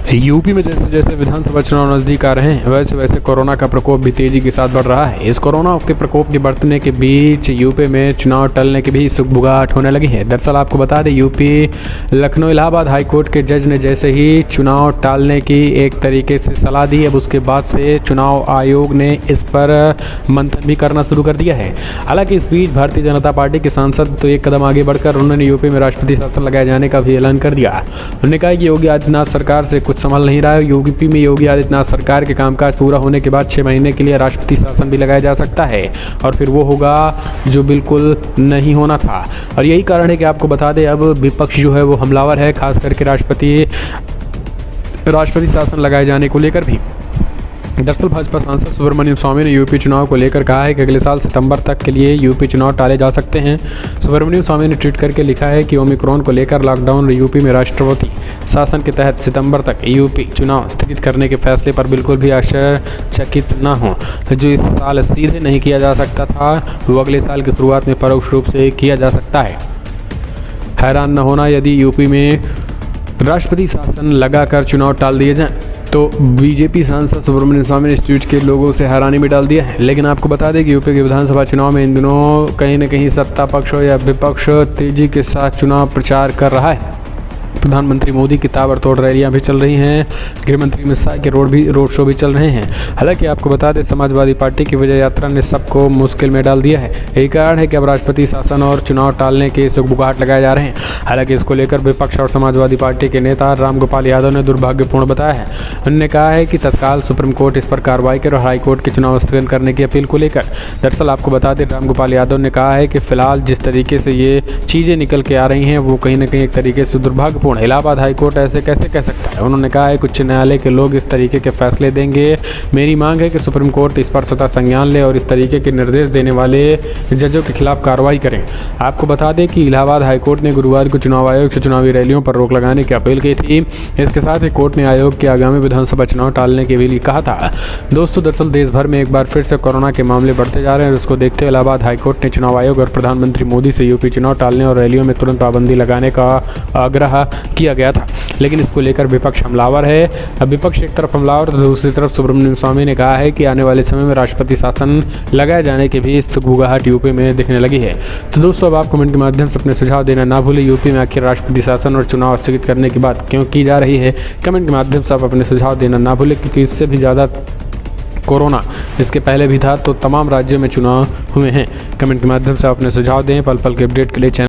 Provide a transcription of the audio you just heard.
UP में जैसे जैसे विधानसभा चुनाव नजदीक आ रहे हैं वैसे वैसे कोरोना का प्रकोप भी तेजी के साथ बढ़ रहा है। इस कोरोना के प्रकोप के बढ़ने के बीच यूपी में चुनाव टलने की भी सुगबुगाहट होने लगी है। दरअसल आपको बता दें, यूपी लखनऊ इलाहाबाद हाईकोर्ट के जज ने जैसे ही चुनाव टालने की एक तरीके से सलाह दी, अब उसके बाद से चुनाव आयोग ने इस पर मंथन भी करना शुरू कर दिया है। हालांकि इस बीच भारतीय जनता पार्टी के सांसद तो एक कदम आगे बढ़कर उन्होंने यूपी में राष्ट्रपति शासन लगाए जाने का भी ऐलान कर दिया। उन्होंने कहा कि योगी आदित्यनाथ सरकार से कुछ संभल नहीं रहा है। यूपी में योगी आदित्यनाथ सरकार के कामकाज पूरा होने के बाद 6 महीने के लिए राष्ट्रपति शासन भी लगाया जा सकता है और फिर वो होगा जो बिल्कुल नहीं होना था। और यही कारण है कि आपको बता दें, अब विपक्ष जो है वो हमलावर है, खास करके राष्ट्रपति शासन लगाए जाने को लेकर भी। दरअसल भाजपा सांसद सुब्रमण्यम स्वामी ने यूपी चुनाव को लेकर कहा है कि अगले साल सितंबर तक के लिए यूपी चुनाव टाले जा सकते हैं। सुब्रमण्यम स्वामी ने ट्वीट करके लिखा है कि ओमिक्रॉन को लेकर लॉकडाउन यूपी में राष्ट्रपति शासन के तहत सितंबर तक यूपी चुनाव स्थगित करने के फैसले पर बिल्कुल भी आश्चर्यचकित न हो। जो इस साल सीधे नहीं किया जा सकता था, वो अगले साल की शुरुआत में परोक्ष रूप से किया जा सकता है। हैरान न होना यदि यूपी में राष्ट्रपति शासन लगाकर चुनाव टाल दिए जाएं। तो बीजेपी सांसद सुब्रमण्यम स्वामी ने इस ट्वीट के लोगों से हैरानी में डाल दिया है। लेकिन आपको बता दें कि यूपी के विधानसभा चुनाव में इन दिनों कहीं न कहीं सत्ता पक्ष या विपक्ष तेजी के साथ चुनाव प्रचार कर रहा है। प्रधानमंत्री मोदी की ताबड़तोड़ रैलियां भी चल रही हैं, गृहमंत्री अमित शाह के रोड शो भी चल रहे हैं। हालांकि आपको बता दें, समाजवादी पार्टी की विजय यात्रा ने सबको मुश्किल में डाल दिया है। यही कारण है कि अब राष्ट्रपति शासन और चुनाव टालने के सुगबुगाहट लगाए जा रहे हैं। हालांकि इसको लेकर विपक्ष और समाजवादी पार्टी के नेता रामगोपाल यादव ने दुर्भाग्यपूर्ण बताया है। उन्होंने कहा है कि तत्काल सुप्रीम कोर्ट इस पर कार्रवाई करे और हाईकोर्ट के चुनाव स्थगित करने की अपील को लेकर। दरअसल आपको बता दें, रामगोपाल यादव ने कहा है कि फिलहाल जिस तरीके से ये चीज़ें निकल के आ रही हैं वो कहीं ना कहीं एक तरीके से दुर्भाग्यपूर्ण। इलाहाबाद हाईकोर्ट ऐसे कैसे कह सकता है। उन्होंने कहा है उच्च न्यायालय के लोग इस तरीके के फैसले देंगे। मेरी मांग है कि सुप्रीम कोर्ट इस पर स्वतः संज्ञान ले और इस तरीके के निर्देश देने वाले जजों के खिलाफ कार्रवाई करें। आपको बता दें कि इलाहाबाद हाईकोर्ट ने गुरुवार को चुनाव आयोग से चुनावी रैलियों पर रोक लगाने की अपील की थी। इसके साथ ही कोर्ट ने आयोग के आगामी विधानसभा चुनाव टालने के भी लिए कहा था। दोस्तों, दरअसल देश भर में एक बार फिर से कोरोना के मामले बढ़ते जा रहे हैं और इसको देखते हुए इलाहाबाद हाईकोर्ट ने चुनाव आयोग और प्रधानमंत्री मोदी से यूपी चुनाव टालने और रैलियों में तुरंत पाबंदी लगाने का आग्रह किया गया था। लेकिन इसको लेकर विपक्ष हमलावर है। अब विपक्ष एक तरफ हमलावर तो दूसरी तरफ सुब्रमण्यम स्वामी ने कहा है कि आने वाले समय में राष्ट्रपति शासन लगाए जाने की भी सुगबुगाहट यूपी में दिखने लगी है। तो दोस्तों, अब आप कमेंट के माध्यम से अपने सुझाव देना ना भूलें। यूपी में आखिर राष्ट्रपति शासन और चुनाव स्थगित करने की बात क्यों की जा रही है? कमेंट के माध्यम से आप अपने सुझाव देना ना भूलें, क्योंकि इससे भी ज़्यादा कोरोना इसके पहले भी था तो तमाम राज्यों में चुनाव हुए हैं। कमेंट के माध्यम से आप अपने सुझाव दें। पल पल के अपडेट के लिए चैनल